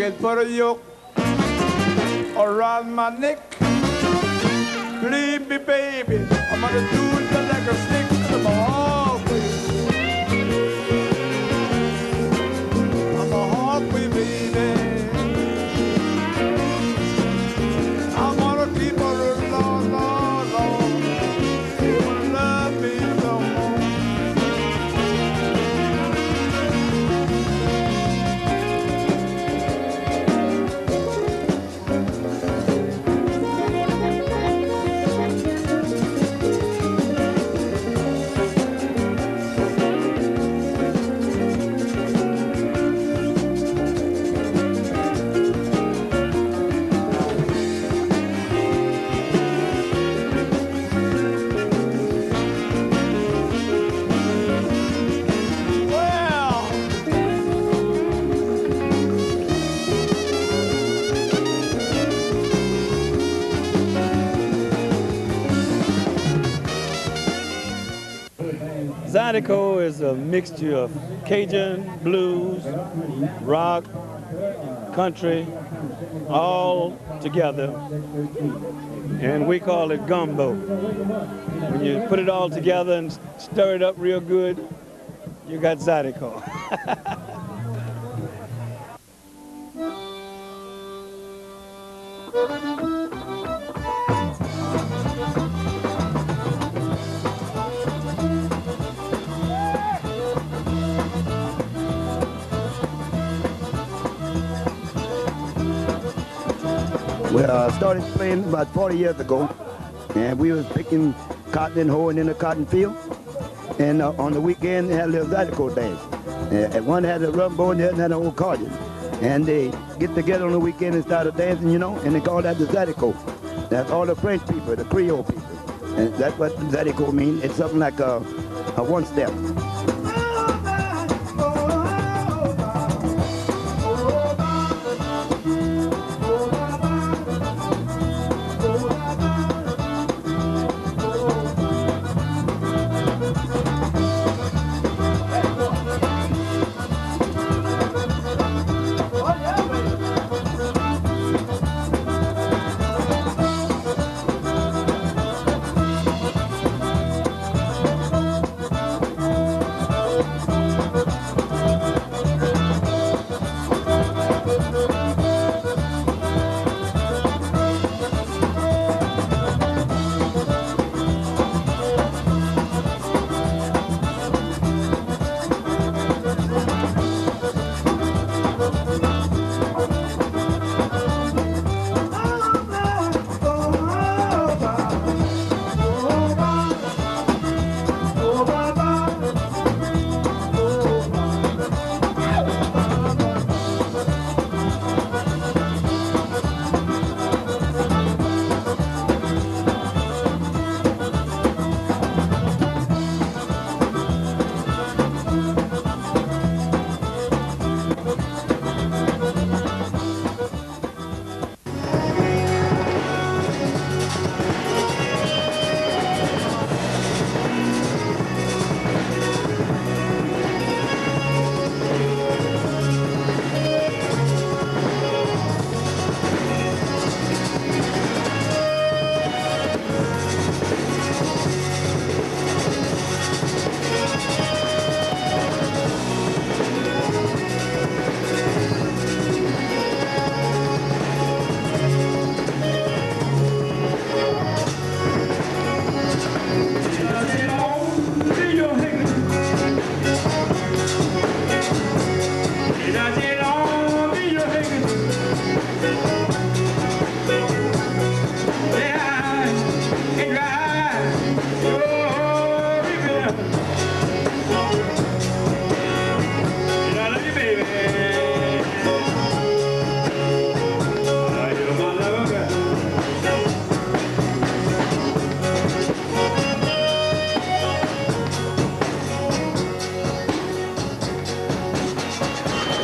can put a yoke around my neck. Believe me, baby, I'm gonna do it just like a stick to my heart. I'm a heartbeat, baby. I'm gonna keep on a long, long, long. You will love me no more. Zydeco is a mixture of Cajun, blues, rock, country, all together, and we call it gumbo. When you put it all together and stir it up real good, you got Zydeco. Well, I started playing about 40 years ago, and we was picking cotton and hoeing in the cotton field. And on the weekend, they had a little Zydeco dance. And one had a rumbo and the other had an accordion. And they get together on the weekend and started dancing, you know, and they call that the Zydeco. That's all the French people, the Creole people. And that's what Zydeco means. It's something like a one-step.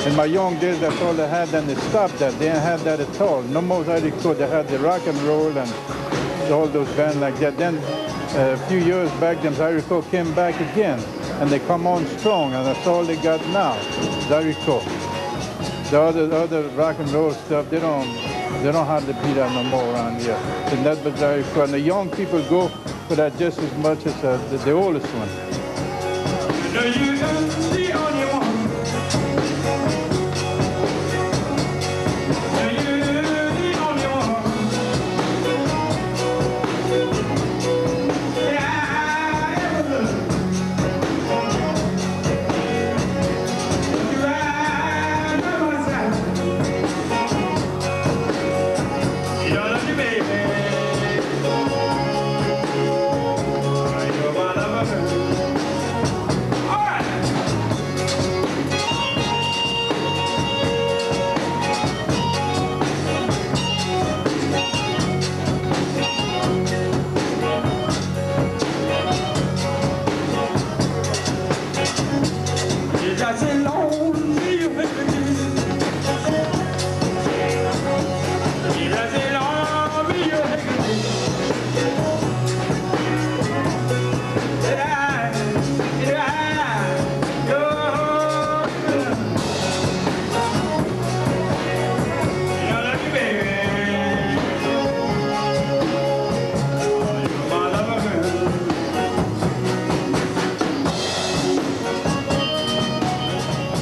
In my young days, that's all they had, and they stopped that. They didn't have that at all. No more Zydeco. They had the rock and roll and all those bands like that. Then a few years back, them Zydeco came back again, and they come on strong, and that's all they got now, Zydeco. The other rock and roll stuff, they don't hardly be that no more around here. And that was very fun. The young people go for that just as much as the oldest one.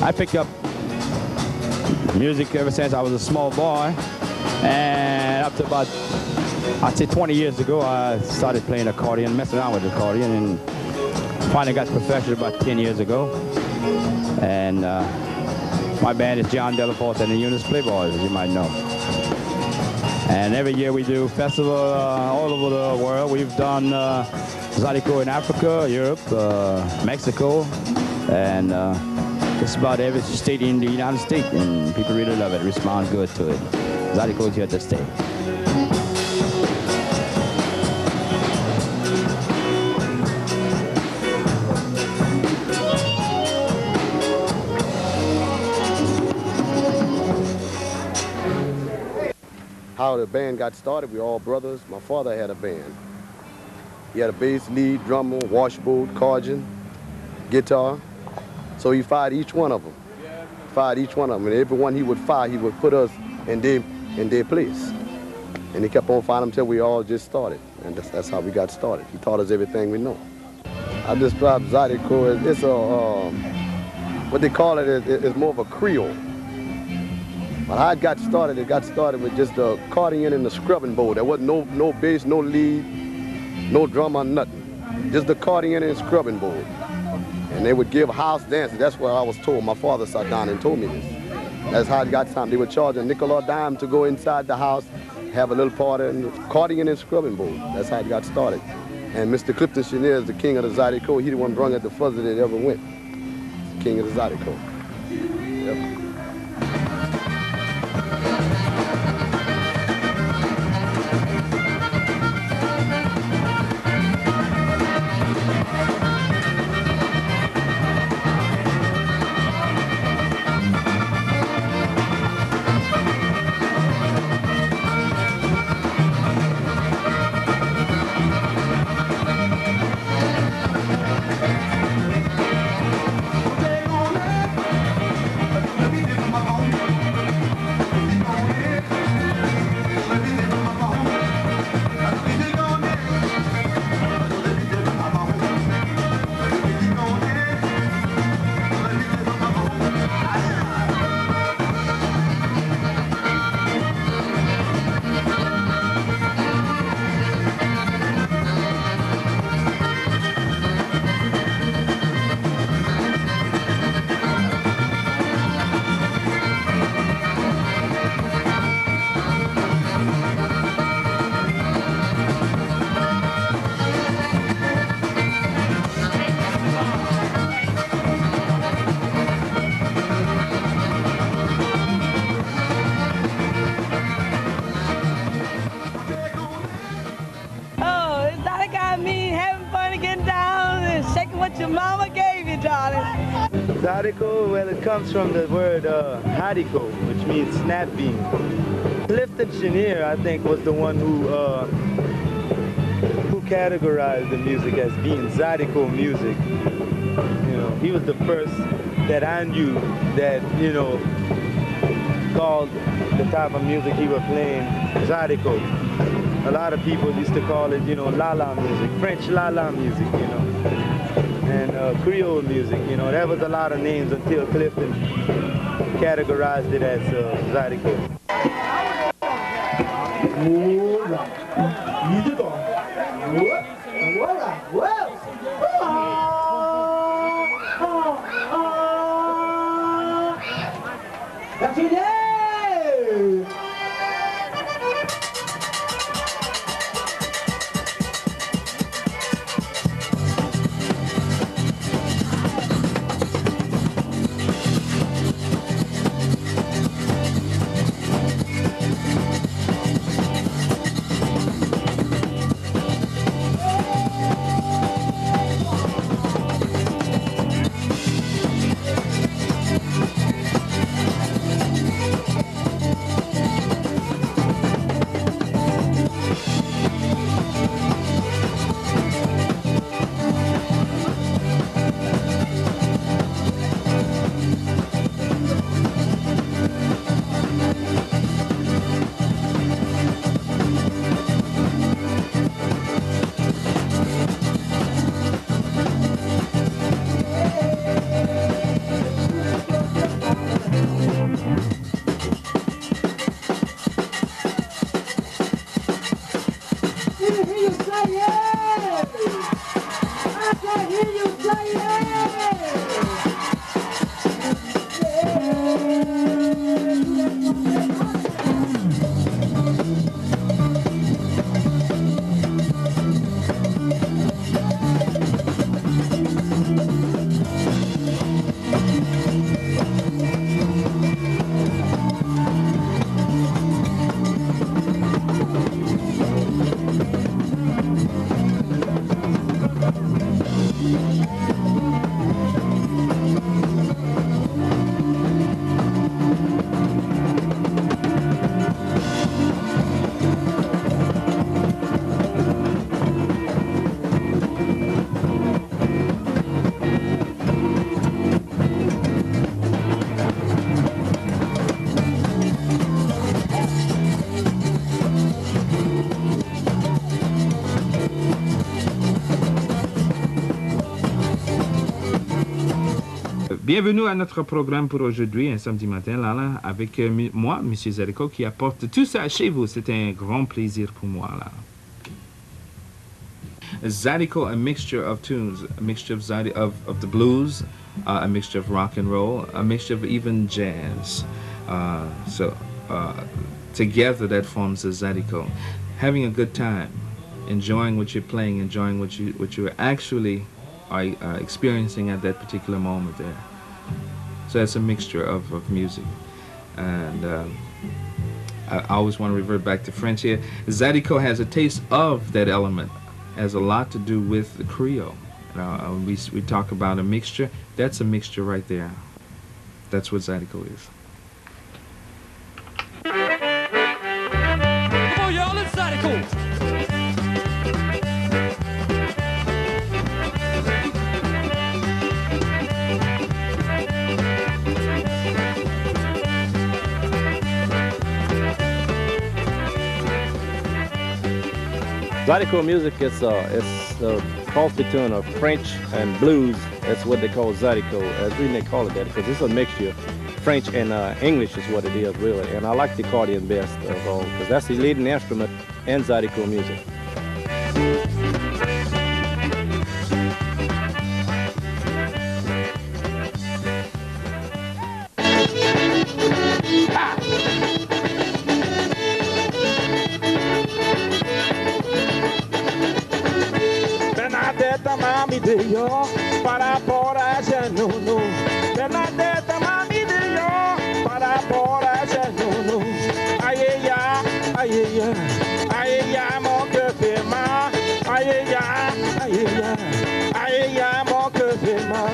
I picked up music ever since I was a small boy, and up to about, I'd say 20 years ago, I started playing accordion, messing around with the accordion, and finally got professional about 10 years ago. And my band is John Delaforce and the Eunice Playboys, as you might know. And every year we do festival all over the world. We've done Zydeco in Africa, Europe, Mexico, and just about every state in the United States, and people really love it, respond good to it. Zydeco is here to stay. How the band got started, we all brothers. My father had a band. He had a bass, lead, drummer, washboard, accordion, guitar. So he fired each one of them. And every one he would fire, he would put us in their place. And he kept on firing until we all just started. And that's how we got started. He taught us everything we know. I describe Zydeco as, it's what they call it is more of a Creole. But how it got started with just the accordion and the scrubbing board. There wasn't no bass, no lead, no drummer, nothing. Just the accordion and scrubbing board. And they would give house dances. That's what I was told. My father sat down and told me this. That's how it got started. They would charge a nickel or dime to go inside the house, have a little party, and accordion and scrubbing board. That's how it got started. And Mr. Clifton Chenier is the king of the Zydeco. He the one brung it the furthest it ever went. The king of the Zydeco. Yep. Zydeco, well, it comes from the word Zydeco, which means snap bean. Clifton Chenier, I think, was the one who categorized the music as being Zydeco music. You know, he was the first that I knew that, you know, called the type of music he was playing Zydeco. A lot of people used to call it, you know, la-la music, French la-la music, you know, and Creole music, you know. There was a lot of names until Clifton categorized it as Zydeco. Bienvenue à notre programme pour aujourd'hui, un samedi matin, là, avec moi, M. Zydeco, qui apporte tout ça chez vous. C'est un grand plaisir pour moi, là. Zydeco, a mixture of tunes, a mixture of the blues, a mixture of rock and roll, a mixture of even jazz. Together that forms a Zydeco. Having a good time, enjoying what you're playing, enjoying what you actually are experiencing at that particular moment there. So it's a mixture of music. And I always want to revert back to French here. Zydeco has a taste of that element, has a lot to do with the Creole. We talk about a mixture, that's a mixture right there. That's what Zydeco is. Come on, y'all, it's Zydeco. Zydeco music is a constituent of French and blues. That's what they call Zydeco. The reason they call it that because it's a mixture. French and English is what it is really. And I like the accordion best of all because that's the leading instrument in Zydeco music. Bernadette, mami de yo, para por allá no. Bernadette, mami de yo, para por allá no. Ay, ella, mon que fait mal. Ay, ella, mon que fait mal.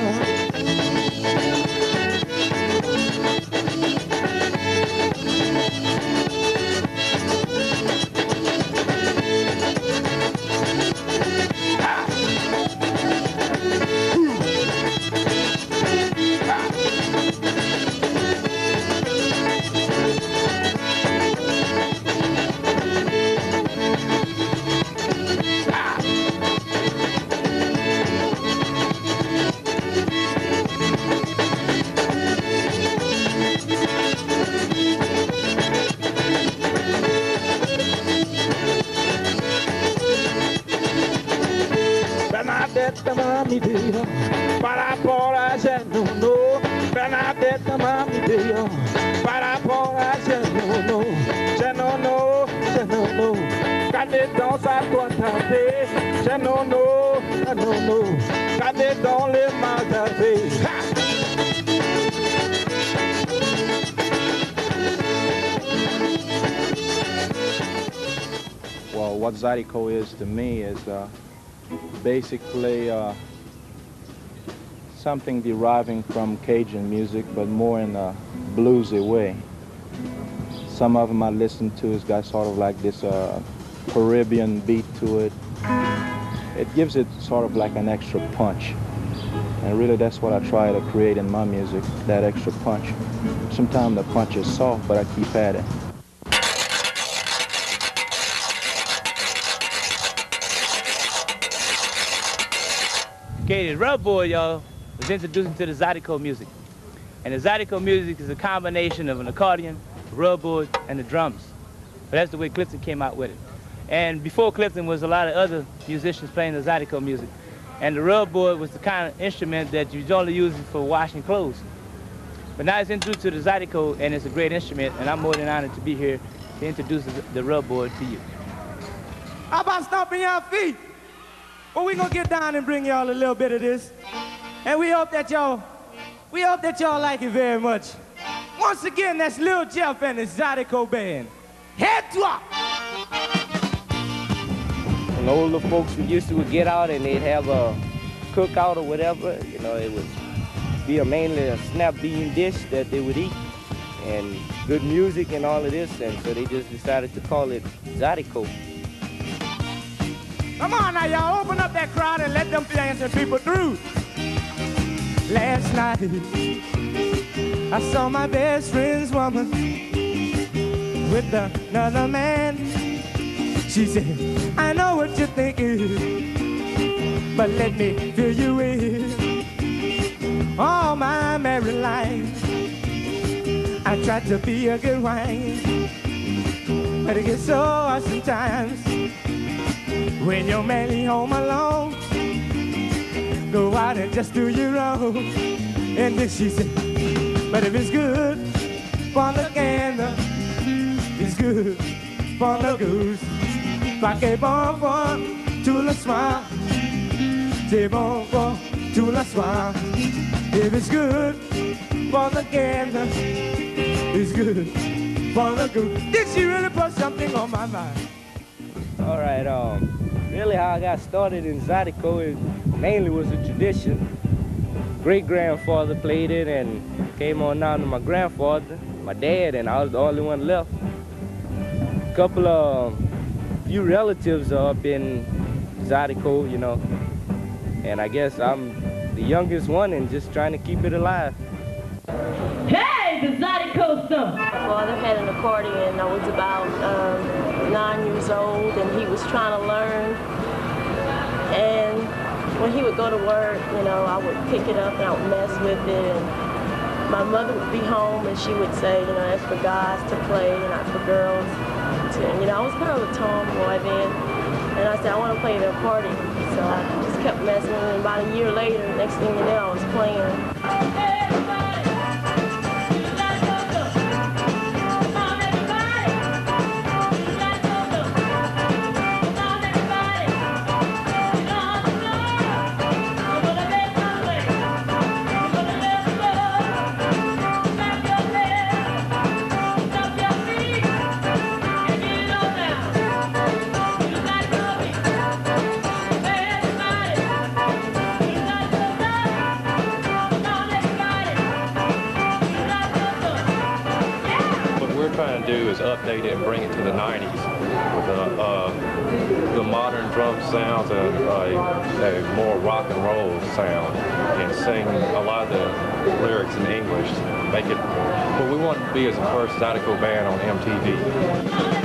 mami Dio, para por hacer no, Bernadetta mami Dio, para por hacer no, je no, cadê dans sa toitate, je no, cadê dans les magasins. Well, what Zydeco is to me is basically something deriving from Cajun music, but more in a bluesy way. Some of them I listen to has got sort of like this Caribbean beat to it. It gives it sort of like an extra punch. And really that's what I try to create in my music, that extra punch. Sometimes the punch is soft, but I keep at it. Okay, the rub boy, y'all, was introduced to the Zydeco music. And the Zydeco music is a combination of an accordion, a rub board, and the drums. But that's the way Clifton came out with it. And before Clifton was a lot of other musicians playing the Zydeco music. And the rub board was the kind of instrument that you only use for washing clothes. But now it's introduced to the Zydeco, and it's a great instrument, and I'm more than honored to be here to introduce the rub board to you. How about stomping your feet? Well, we're gonna get down and bring y'all a little bit of this. And we hope that y'all like it very much. Once again, that's Lil Jeff and the Zydeco band. Head drop! And older folks we used to get out and they'd have a cookout or whatever. You know, it would be mainly a snap bean dish that they would eat. And good music and all of this, and so they just decided to call it Zydeco. Come on now, y'all, open up that crowd and let them dancing people through. Last night, I saw my best friend's woman with another man. She said, I know what you're thinking, but let me fill you in. All my married life, I tried to be a good wife, but it gets so hard sometimes. When you're mainly home alone, go out and just do your own. And then she said, but if it's good for the gander, it's good for the goose. Pa' que bon for tout le soir, c'est bon for tout le soir. If it's good for the gander, it's good for the goose. Did she really put something on my mind? All right, really how I got started in Zydeco is mainly was a tradition. Great-grandfather played it and came on down to my grandfather, my dad, and I was the only one left. A couple of few relatives are up in Zydeco, you know, and I guess I'm the youngest one and just trying to keep it alive. Hey, the Zydeco stuff! My father had an accordion. I was about 9 years old, and he was trying to learn. And when he would go to work, you know, I would pick it up and I would mess with it. And my mother would be home, and she would say, you know, that's for guys to play, not for girls. And, you know, I was kind of a tomboy then, and I said, I want to play the accordion. So I just kept messing with it. And about a year later, next thing you know, I was playing. Do is update it and bring it to the 90s with the modern drum sounds and a more rock and roll sound, and sing a lot of the lyrics in English. Make it what we want to be as the first Zydeco band on MTV.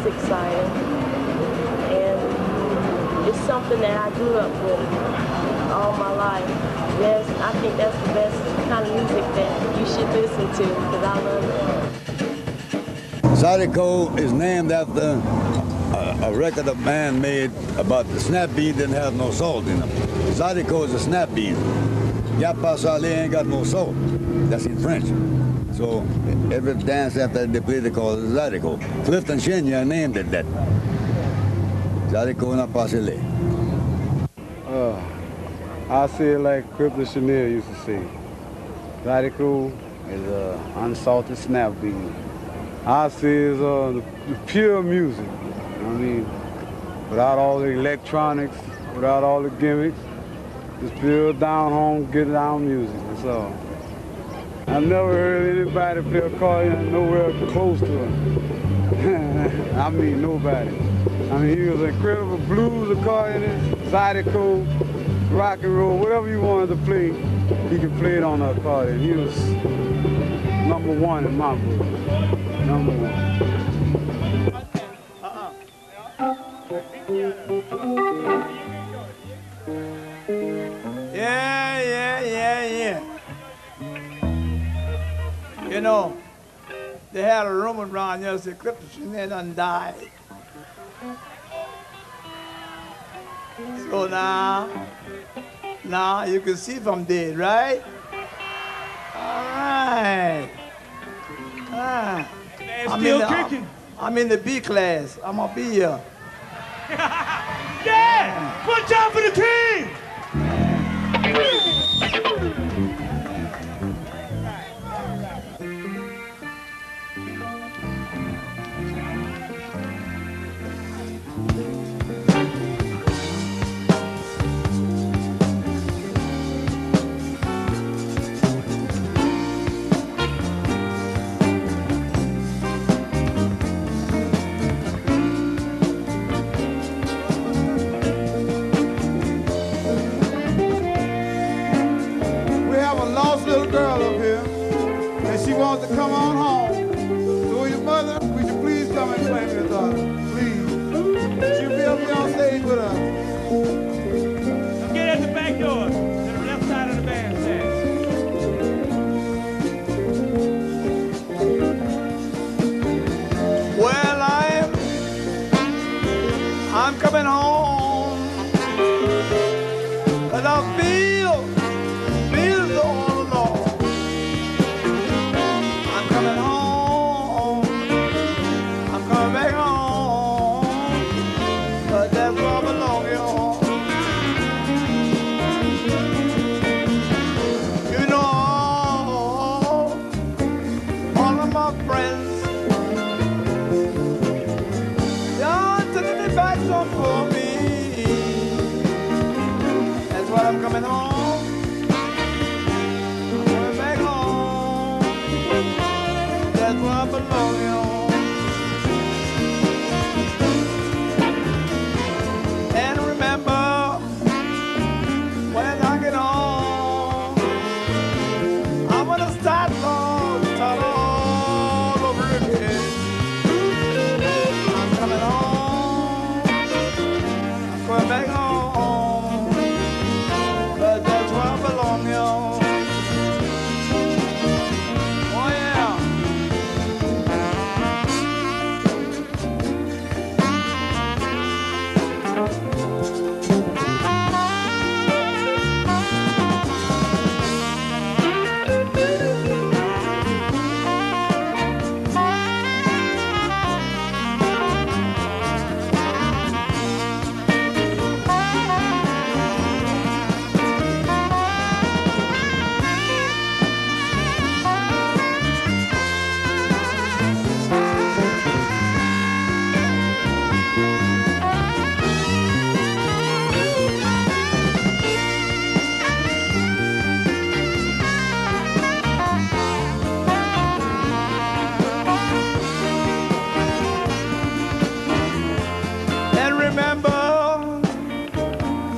exciting. And it's something that I grew up with all my life. Yes, I think that's the best kind of music that you should listen to, because I love it. Zydeco is named after a record a man made about the snap bean didn't have no salt in them. Zydeco is a snap bean. Y'a pas salé ain't got no salt. That's in French. So every dance after they play they call it Zydeco. Clifton Chenier named it that. Zydeco n'a pas salé. I say it like Clifton Chenier used to say. Zydeco is unsalted snap bean. I say it's the pure music. I mean, without all the electronics, without all the gimmicks, just pure down home, get down music, that's all. I've never heard anybody play accordion nowhere close to it. I mean, nobody. I mean, he was an incredible blues accordionist, Zydeco, rock and roll, whatever you wanted to play, he could play it on the accordion. He was #1 in my book, #1. Yeah. You know, they had a rumor around here that Clifton Chenier done died. So now you can see if I'm dead, right? All right. I'm in the B class. I'm gonna be here. Yeah! One time for the king! Little girl up here, and she wants to come on home. So your mother, would you please come and play with her, please? She'll be up here on stage with us. Now get at the back door, to the left side of the bandstand. Well, I'm coming home, and I feel so I'm coming home. I'm coming back home. That's where I belong, you know. And remember, when I get home, I'm gonna start all over again. I'm coming home. I'm coming back home.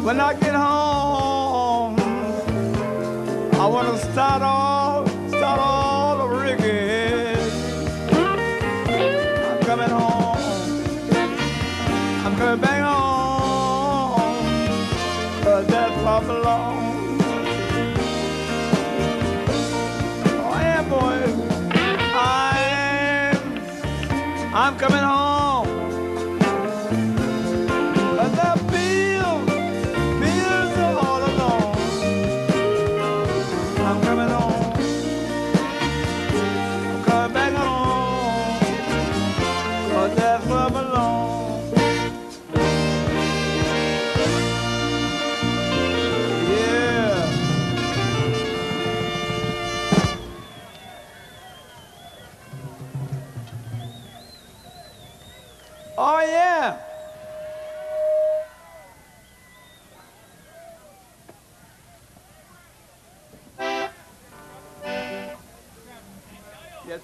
When I get home, I want to start all over again. I'm coming home. coming back home, 'cause that's where I belong. Oh yeah, boys, I'm coming home. But the bills are all alone. I'm coming home. I'm coming back home. 'Cause that's where I belong. Oh yeah. Yes,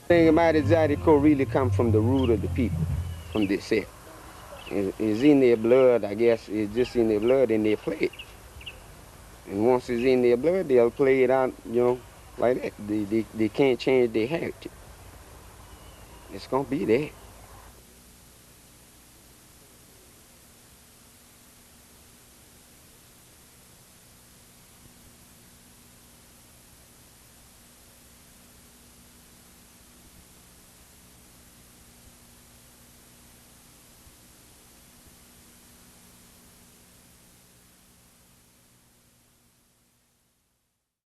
The thing about it, Zydeco really come from the root of the people, from this set. It's in their blood, I guess. It's just in their blood, and they play it. And once it's in their blood, they'll play it out, you know, like that. They can't change their heritage. It's gonna be there.